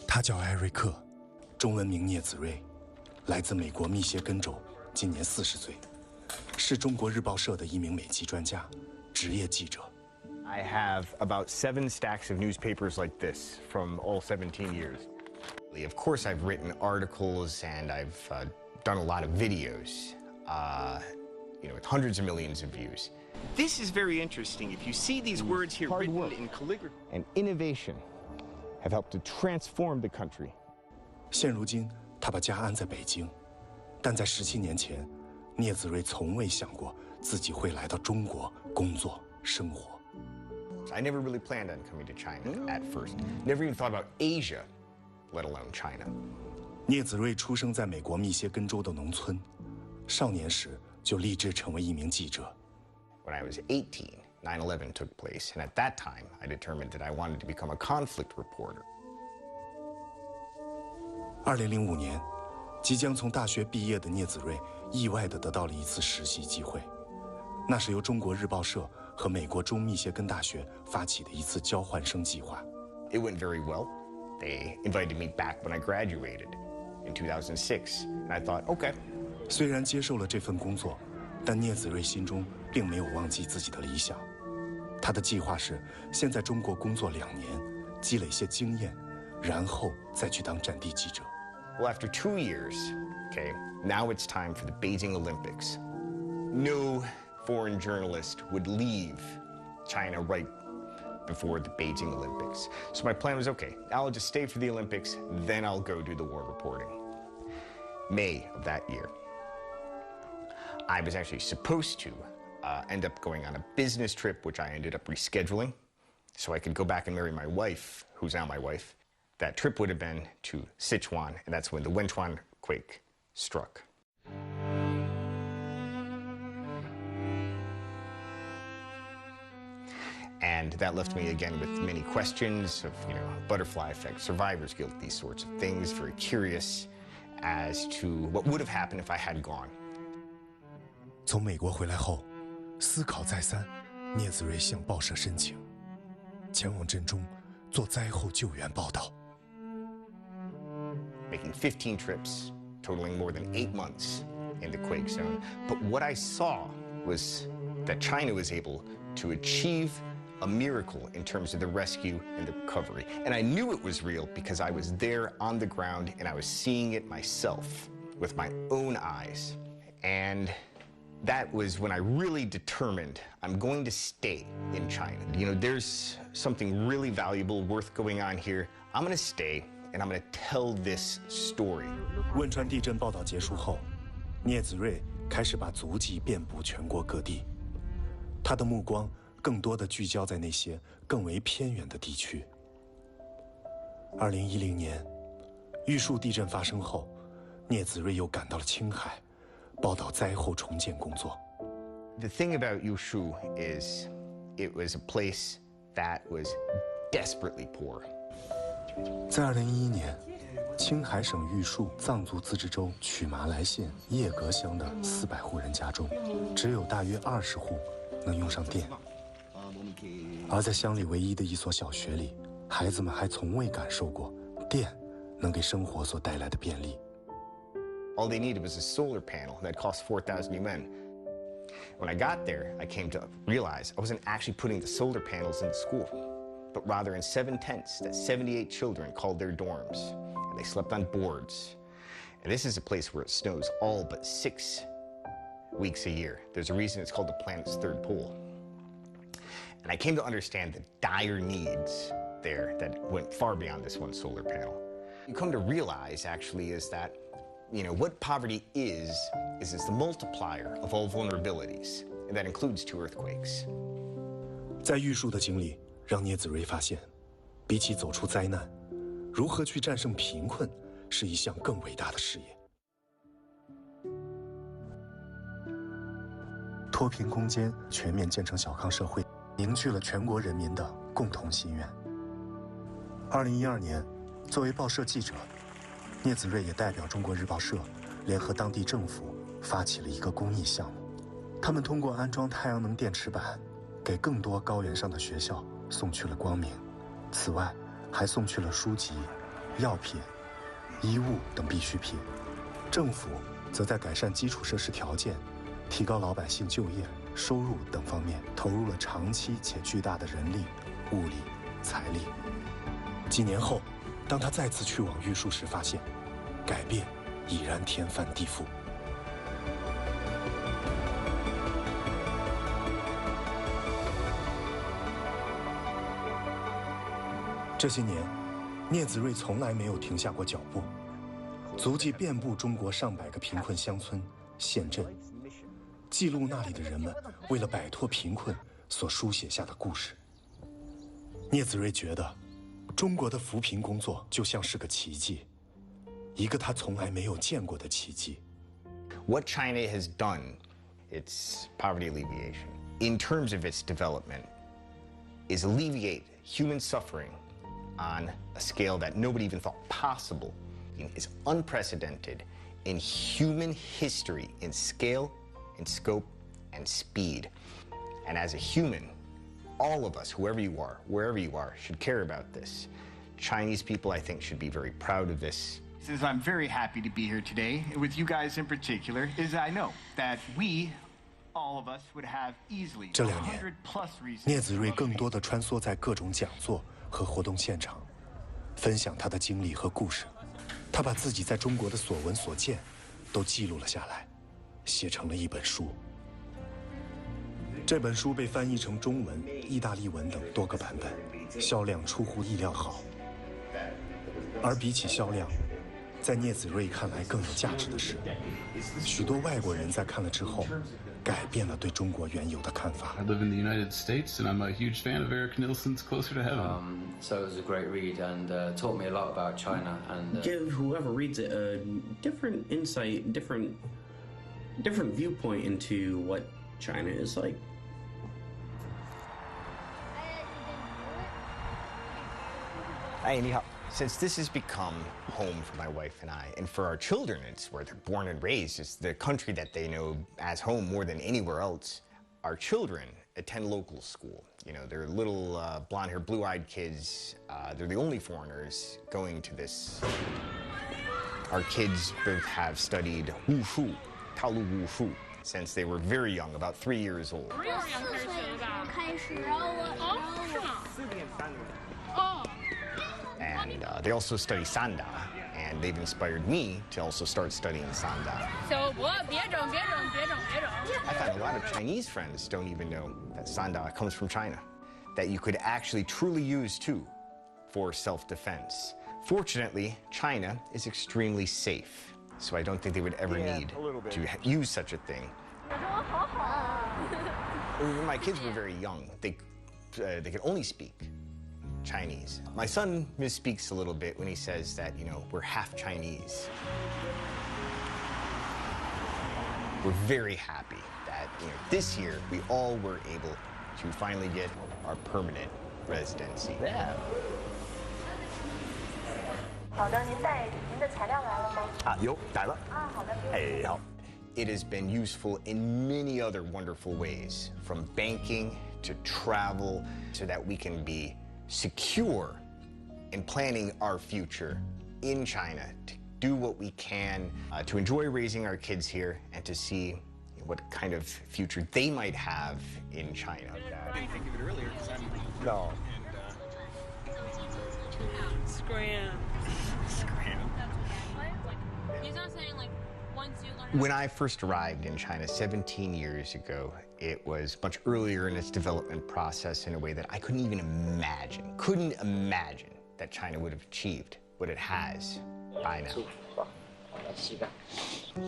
他叫艾瑞克，中文名聂子睿，来自美国密歇根州，今年40岁，是中国日报社的一名美籍专家，职业记者。I have about 7 stacks of newspapers like this from all 17 years. Of course, I've written articles and I've done a lot of videos, with hundreds of millions of views. This is very interesting. If you see these words here written in calligraphy and innovation have helped to transform the country. 现如今，他把家安在北京，但在17年前，聂子睿从未想过自己会来到中国工作生活。I never really planned on coming to China at first. Never even thought about Asia, let alone China. 聂子睿出生在美国密歇根州的农村，少年时就立志成为一名记者。When I was 18, 9/11 took place, and at that time, I determined that I wanted to become a conflict reporter. 2005年，即将从大学毕业的聂子睿意外地得到了一次实习机会，那是由中国日报社和美国中密歇根大学发起的一次交换生计划。It went very well. They invited me back when I graduated in 2006, and I thought, okay. 虽然接受了这份工作，但聂子睿心中并没有忘记自己的理想。他的计划是先在中国工作2年，积累些经验，然后再去当战地记者。Well, after 2 years, okay, now it's time for the Beijing Olympics. No foreign journalist would leave China right before the Beijing Olympics. So my plan was, okay, I'll just stay for the Olympics, then I'll go do the war reporting. May of that year, I was actually supposed to end up going on a business trip, which I ended up rescheduling, so I could go back and marry my wife, who's now my wife. That trip would have been to Sichuan, and that's when the Wenchuan quake struck. And that left me again with many questions of, butterfly effect, survivor's guilt, these sorts of things, very curious as to what would have happened if I had gone. 从美国回来后，思考再三，聂子睿向报社申请，前往震中做灾后救援报道。Making 15 trips, totaling more than 8 months in the quake zone. But what I saw was that China was able to achieve a miracle in terms of the rescue and the recovery. And I knew it was real because I was there on the ground and I was seeing it myself with my own eyes. And that was when I really determined I'm going to stay in China. There's something really valuable, worth going on here. I'm going to stay and I'm going to tell this story. 汶川地震报道结束后，聂子睿开始把足迹遍布全国各地，他的目光更多地聚焦在那些更为偏远的地区。2010年，玉树地震发生后，聂子睿又赶到了青海，报道灾后重建工作。The thing about Yushu is, it was a place that was desperately poor. 在2011年，青海省玉树藏族自治州曲麻来县叶格乡的400户人家中，只有大约20户能用上电。而在乡里唯一的一所小学里，孩子们还从未感受过电能给生活所带来的便利。All they needed was a solar panel that cost 4,000 yuan. When I got there, I came to realize I wasn't actually putting the solar panels in the school, but rather in 7 tents that 78 children called their dorms, and they slept on boards. And this is a place where it snows all but 6 weeks a year. There's a reason it's called the planet's third pole. And I came to understand the dire needs there that went far beyond this one solar panel. You come to realize, actually, is that, what poverty is it's the multiplier of all vulnerabilities, and that includes 2 earthquakes. 在玉树的经历让聂子睿发现，比起走出灾难，如何去战胜贫困是一项更伟大的事业。脱贫攻坚，全面建成小康社会，凝聚了全国人民的共同心愿。2012年，作为报社记者，聂子睿也代表中国日报社联合当地政府发起了一个公益项目，他们通过安装太阳能电池板，给更多高原上的学校送去了光明。此外，还送去了书籍、药品、衣物等必需品。政府则在改善基础设施条件、提高老百姓就业、收入等方面投入了长期且巨大的人力、物力、财力。几年后，当他再次去往玉树时，发现改变已然天翻地覆。这些年，聂子睿从来没有停下过脚步，足迹遍布中国上百个贫困乡村、县镇，记录那里的人们为了摆脱贫困所书写下的故事。聂子睿觉得，中国的扶贫工作就像是个奇迹，一个他从来没有见过的奇迹。What China has done, its poverty alleviation, in terms of its development, is alleviate human suffering on a scale that nobody even thought possible. It is unprecedented in human history in scale, in scope, and speed. And as a human, all of us, whoever you are, wherever you are, should care about this. Chinese people, I think, should be very proud of this. Since I'm very happy to be here today, with you guys in particular, is I know that we, all of us, would have easily 这2年 100+ reasons. 聂子睿更多地穿梭在各种讲座和活动现场，分享他的经历和故事。他把自己在中国的所闻所见都记录了下来，写成了一本书。这本书被翻译成中文、意大利文等多个版本，销量出乎意料好。而比起销量，在聂子睿看来更有价值的是，许多外国人在看了之后，改变了对中国原有的看法。I live in the United States, and I'm a huge fan of Eric Nielsen's Closer to Heaven. So it was a great read and taught me a lot about China and give whoever reads it a different insight, different viewpoint into what China is like. Hey, 你好. Since this has become home for my wife and I, and for our children, it's where they're born and raised, it's the country that they know as home more than anywhere else. Our children attend local school. You know, they're little blonde-haired, blue-eyed kids. They're the only foreigners going to this. Our kids both have studied wushu, Taolu wushu, since they were very young, about 3 years old. And they also study Sanda, and they've inspired me to also start studying Sanda. I find a lot of Chinese friends don't even know that Sanda comes from China, that you could actually truly use too for self-defense. Fortunately, China is extremely safe, so I don't think they would ever need to use such a thing. When my kids were very young, they could only speak Chinese. My son misspeaks a little bit when he says that, you know, we're half Chinese. We're very happy that, you know, this year we all were able to finally get our permanent residency. Yeah. 好的，您的材料来了吗？有，来了。好的。哎，好。It has been useful in many other wonderful ways, from banking to travel, so that we can be secure in planning our future in China, to do what we can to enjoy raising our kids here and to see what kind of future they might have in China. I didn't think of it earlier because I'm No. Scram. He's not saying like once you learn. When I first arrived in China 17 years ago, it was much earlier in its development process in a way that I couldn't even imagine, that China would have achieved what it has by now.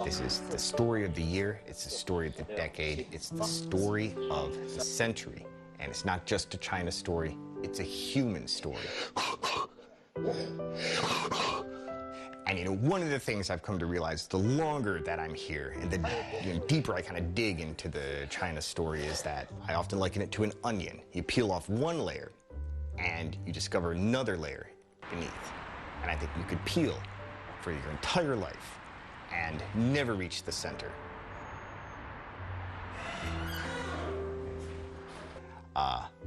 This is the story of the year, it's the story of the decade, it's the story of the century. And it's not just a China story, it's a human story. And you know, one of the things I've come to realize the longer that I'm here and the deeper I kind of dig into the China story is that I often liken it to an onion. You peel off one layer and you discover another layer beneath. And I think you could peel for your entire life and never reach the center.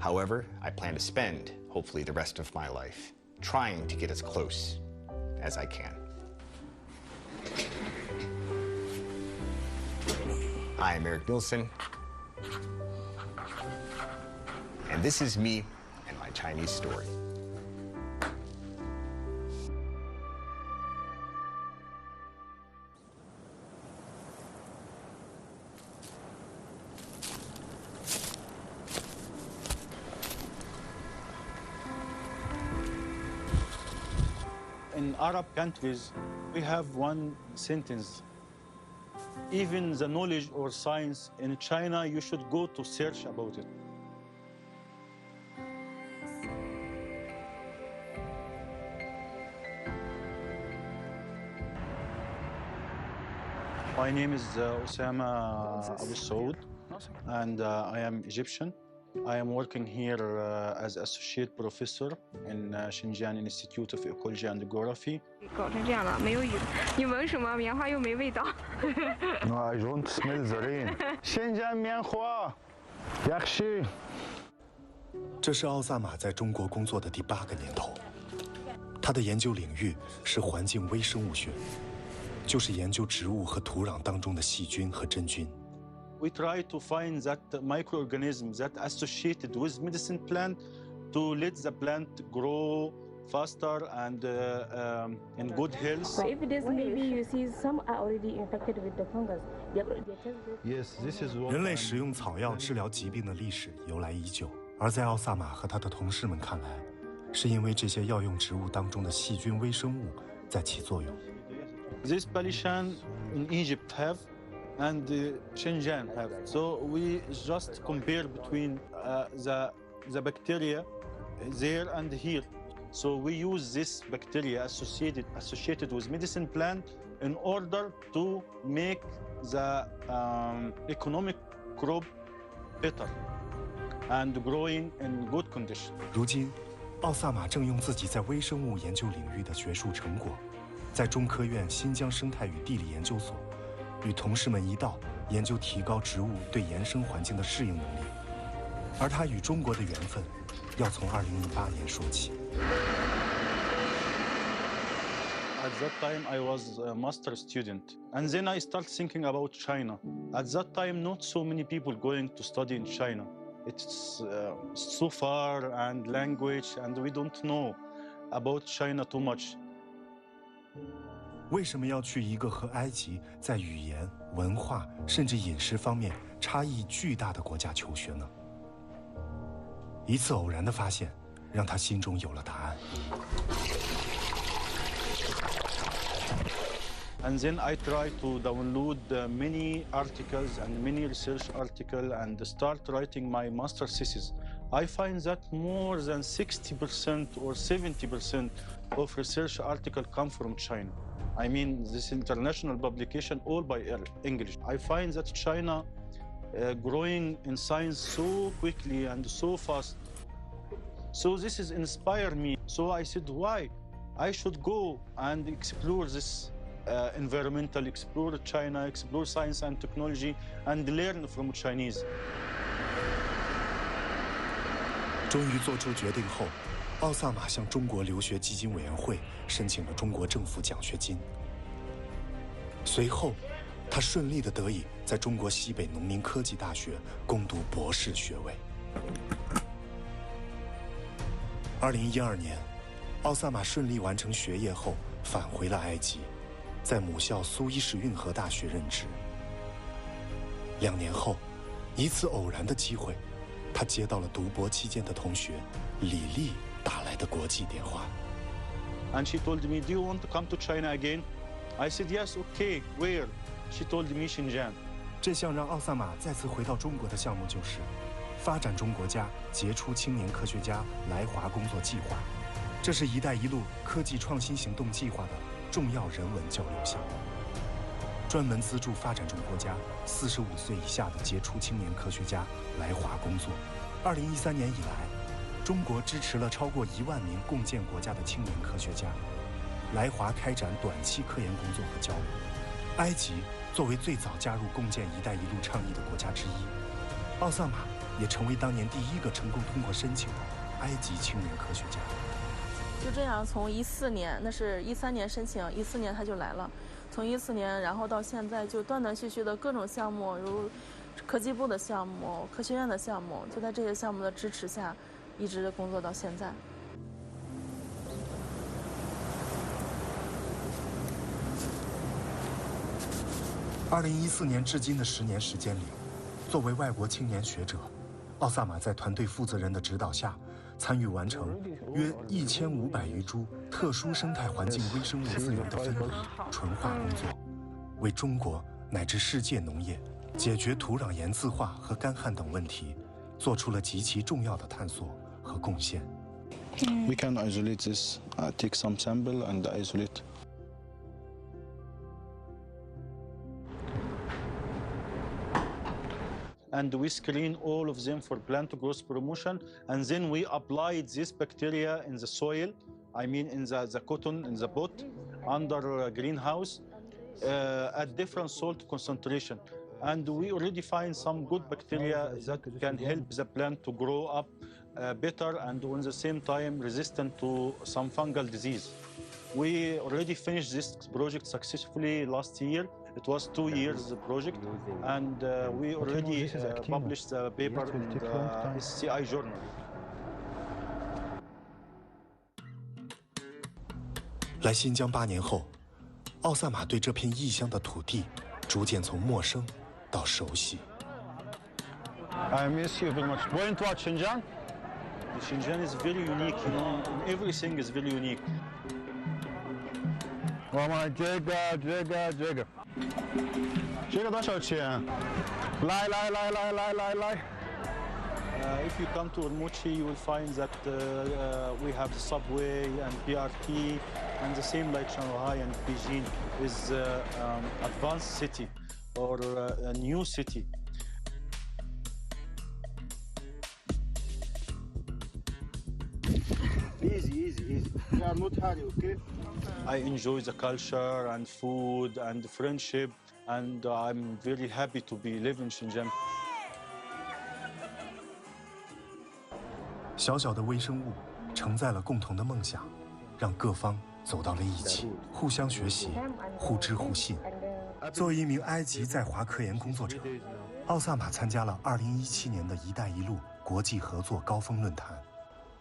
However, I plan to spend, hopefully, the rest of my life trying to get as close as I can. I am Eric Nielsen, and this is me and my Chinese story. In Arab countries, we have one sentence. Even the knowledge or science in China, you should go to search about it. My name is Osama Abu Saud, and I am Egyptian. I am working here as associate professor in Xinjiang Institute of Ecology and Geography. 搞成这样了，没有雨，你闻什么？棉花又没味道。No, I don't smell the rain. 新疆棉花，yaxshi。这是奥萨马在中国工作的第8个年头，他的研究领域是环境微生物学，就是研究植物和土壤当中的细菌和真菌。 We try to find that microorganisms that associated with medicine plant to let the plant grow faster and in good health. So if it is, maybe you see some are already infected with the fungus. Yes, this is what 人类使用草药治疗疾病的历史由来已久，而在奥萨马和他的同事们看来，是因为这些药用植物当中的细菌微生物在起作用。 This Balishan in Egypt have and Xinjiang have. So we just compare between the bacteria there and here. So we use this bacteria associated with medicine plant in order to make the economic crop better and growing in good condition. 如今，奥萨马正用自己在微生物研究领域的学术成果，在中科院新疆生态与地理研究所。 与同事们一道研究提高植物对原生环境的适应能力，而他与中国的缘分，要从2018年说起。At that time, I was a master student, and then I started thinking about China. At that time, not so many people going to study in China. It's so far and language, and we don't know about China too much. 为什么要去一个和埃及在语言、文化甚至饮食方面差异巨大的国家求学呢？一次偶然的发现，让他心中有了答案。And then I try to download many articles and many research articles and start writing my master thesis. I find that more than 60% or 70% of research articles come from China. I mean, this international publication all by English. I find that China growing in science so quickly and so fast. So this is inspired me. So I said, why? I should go and explore this environmental, explore China, explore science and technology, and learn from Chinese. 终于做出决定后，奥萨马向中国留学基金委员会申请了中国政府奖学金。随后，他顺利地得以在中国西北农民科技大学攻读博士学位。2012年，奥萨马顺利完成学业后返回了埃及，在母校苏伊士运河大学任职。2年后，一次偶然的机会，他接到了读博期间的同学李丽打来的国际电话。And she told me, "Do you want to come to China again?" I said, "Yes, okay. Where?" She told me Xinjiang. 这项让奥萨马再次回到中国的项目就是发展中国家杰出青年科学家来华工作计划。这是一带一路科技创新行动计划的重要人文交流项目，专门资助发展中国家45岁以下的杰出青年科学家来华工作。2013年以来，中国支持了超过1万名共建国家的青年科学家来华开展短期科研工作和交流。埃及作为最早加入共建“一带一路”倡议的国家之一，奥萨马也成为当年第一个成功通过申请的埃及青年科学家。就这样，从14年，那是13年申请，14年他就来了。从14年，然后到现在，就断断续续的各种项目，如科技部的项目、科学院的项目，就在这些项目的支持下，一直工作到现在。2014年至今的10年时间里，作为外国青年学者，奥萨马在团队负责人的指导下，参与完成约1500余株特殊生态环境微生物资源的分离、纯化工作，为中国乃至世界农业解决土壤盐渍化和干旱等问题，做出了极其重要的探索和贡献。We can isolate this, take some sample and isolate. And we screen all of them for plant growth promotion, and then we applied this bacteria in the soil, I mean in the cotton, in the pot, under a greenhouse, at different salt concentration. And we already find some good bacteria that can help the plant to grow up better and at the same time resistant to some fungal disease. We already finished this project successfully last year. It was 2 years project, and we already published the paper in the SCI journal. 来新疆8年后，奥萨马对这片异乡的土地逐渐从陌生到熟悉。I miss you very much. Going to Xinjiang? Xinjiang is very unique, you know, everything is very unique. 我们这个多少钱？来。If you come to Urumqi, you will find that we have the subway and BRT, and the same like Shanghai and Beijing is advanced city or a new city. Easy. We are not hurry, okay? I enjoy the culture and food and friendship, and I'm very happy to be living in Xinjiang. 小小的微生物承载了共同的梦想，让各方走到了一起，互相学习，互知互信。作为一名埃及在华科研工作者，奥萨马参加了2017年的“一带一路”国际合作高峰论坛。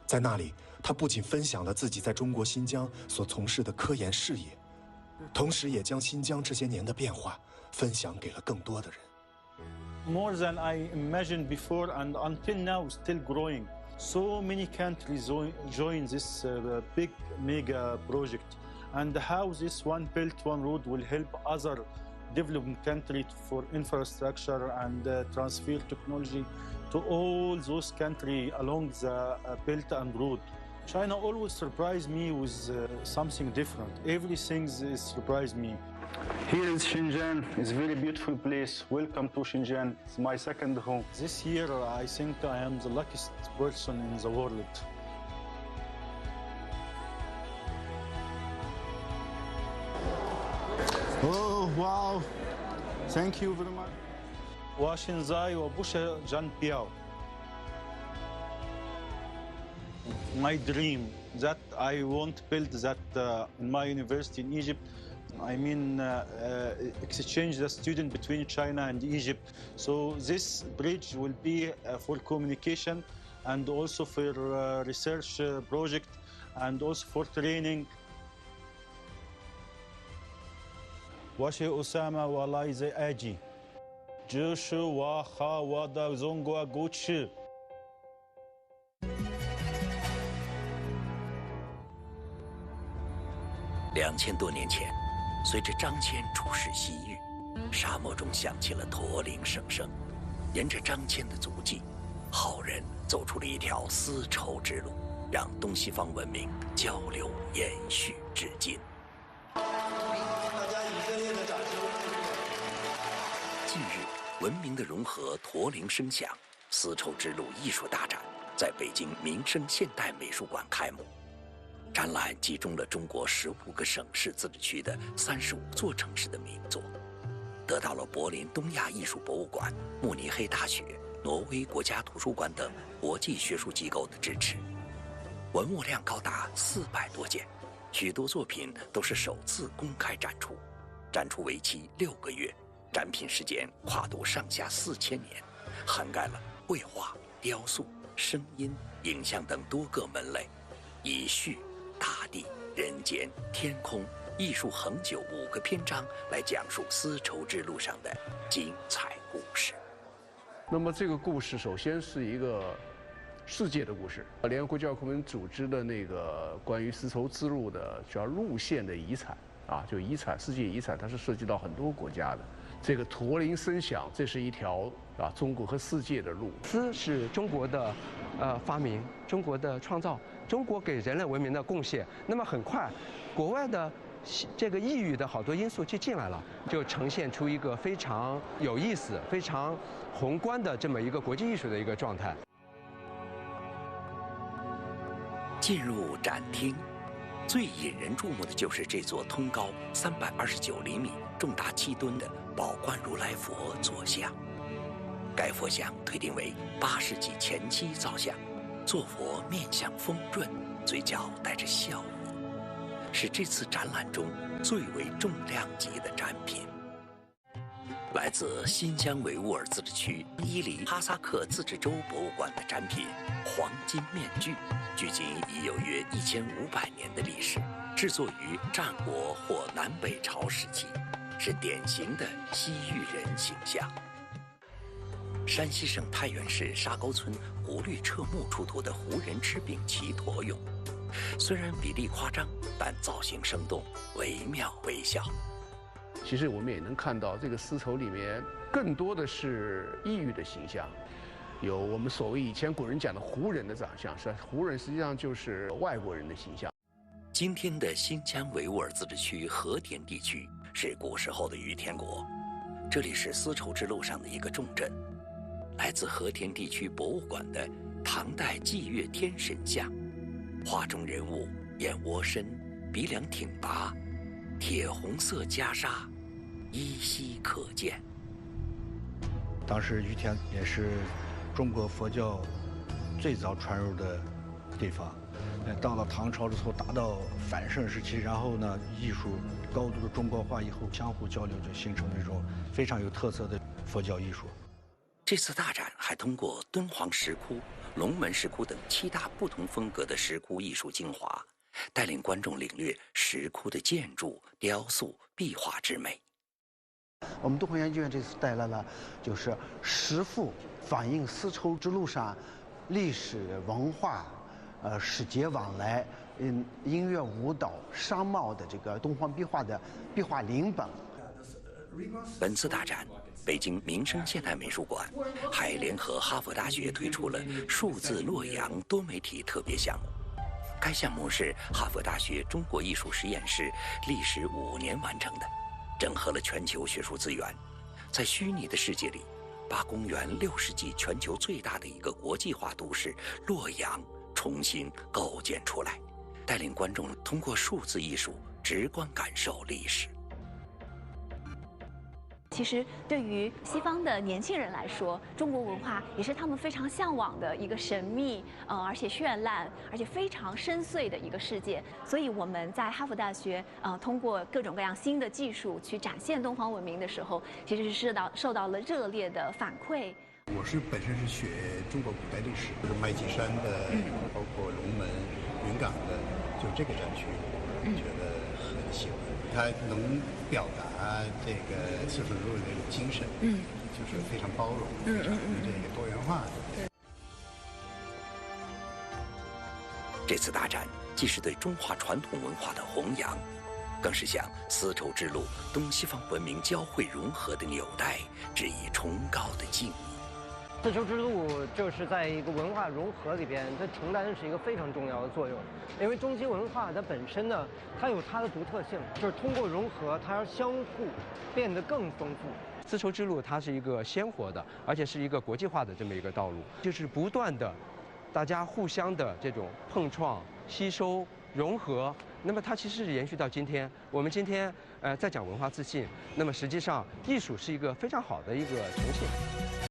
在那里，他不仅分享了自己在中国新疆所从事的科研事业，同时也将新疆这些年的变化分享给了更多的人。More than I imagined before, and until now still growing. So many countries join this big mega project, and how this one belt, one road will help other developing countries for infrastructure and transfer technology to all those countries along the belt and road. China always surprised me with something different. Everything is surprised me. Here is Xinjiang. It's a very beautiful place. Welcome to Xinjiang. It's my second home. This year, I think I am the luckiest person in the world. Oh, wow. Thank you very much. 我现在我不是张标。My dream that I want to build that in my university in Egypt. I mean, exchange the student between China and Egypt. So this bridge will be for communication and also for research project and also for training. 我是奥萨马，我来自埃及，这是我和我的中国故事。2000多年前，随着张骞出使西域，沙漠中响起了驼铃声声。沿着张骞的足迹，好人走出了一条丝绸之路，让东西方文明交流延续至今。近日，文明的融合驼铃声响，丝绸之路艺术大展在北京民生现代美术馆开幕。展览集中了中国15个省市自治区的35座城市的名作，得到了柏林东亚艺术博物馆、慕尼黑大学、挪威国家图书馆等国际学术机构的支持，文物量高达400多件，许多作品都是首次公开展出，展出为期6个月，展品时间跨度上下4000年，涵盖了绘画、雕塑、声音、影像等多个门类，以序、大地、人间、天空、艺术恒久5个篇章来讲述丝绸之路上的精彩故事。那么这个故事首先是一个世界的故事。联合国教科文组织的那个关于丝绸之路的叫路线的遗产啊，就遗产，世界遗产，它是涉及到很多国家的。这个驼铃声响，这是一条中国和世界的路。丝是中国的发明，中国的创造，中国给人类文明的贡献。那么很快，国外的这个异域的好多因素就进来了，就呈现出一个非常有意思、非常宏观的这么一个国际艺术的一个状态。进入展厅，最引人注目的就是这座通高329厘米、重达7吨的宝冠如来佛坐像。该佛像推定为8世纪前期造像，坐佛面相丰润，嘴角带着笑意，是这次展览中最为重量级的展品。来自新疆维吾尔自治区伊犁哈萨克自治州博物馆的展品《黄金面具》，距今已有约1500年的历史，制作于战国或南北朝时期，是典型的西域人形象。山西省太原市沙沟村胡律彻墓出土的胡人吃饼骑驼俑，虽然比例夸张，但造型生动，惟妙惟肖。其实我们也能看到，这个丝绸里面更多的是异域的形象，有我们所谓以前古人讲的胡人的长相，是吧？胡人实际上就是外国人的形象。今天的新疆维吾尔自治区和田地区是古时候的于田国，这里是丝绸之路上的一个重镇。来自和田地区博物馆的唐代祭月天神像，画中人物眼窝深，鼻梁挺拔，铁红色袈裟依稀可见。当时于田也是中国佛教最早传入的地方，到了唐朝之后达到繁盛时期，然后呢，艺术高度的中国化以后，相互交流就形成了一种非常有特色的佛教艺术。这次大展还通过敦煌石窟、龙门石窟等7大不同风格的石窟艺术精华，带领观众领略石窟的建筑、雕塑、壁画之美。我们敦煌研究院这次带来了就是10幅反映丝绸之路上历史文化、使节往来、音乐舞蹈、商贸的这个敦煌壁画的壁画临本。本次大展，北京民生现代美术馆还联合哈佛大学推出了数字洛阳多媒体特别项目。该项目是哈佛大学中国艺术实验室历时5年完成的，整合了全球学术资源，在虚拟的世界里，把公元6世纪全球最大的一个国际化都市洛阳重新构建出来，带领观众通过数字艺术直观感受历史。其实对于西方的年轻人来说，中国文化也是他们非常向往的一个神秘，而且绚烂，而且非常深邃的一个世界。所以我们在哈佛大学，通过各种各样新的技术去展现东方文明的时候，其实是受到了热烈的反馈。我本身是学中国古代历史，麦积山的，包括龙门、云冈的，就这个展区，我觉得很喜欢。它能表达这个丝绸之路的这种精神，就是非常包容，非常这个多元化的。这次大展既是对中华传统文化的弘扬，更是向丝绸之路东西方文明交汇融合的纽带致以崇高的敬意。丝绸之路就是在一个文化融合里边，它承担的是一个非常重要的作用。因为中西文化它本身呢，它有它的独特性，就是通过融合，它要相互变得更丰富。丝绸之路它是一个鲜活的，而且是一个国际化的这么一个道路，就是不断的，大家互相的这种碰撞、吸收、融合。那么它其实是延续到今天。我们今天在讲文化自信，那么实际上艺术是一个非常好的一个呈现。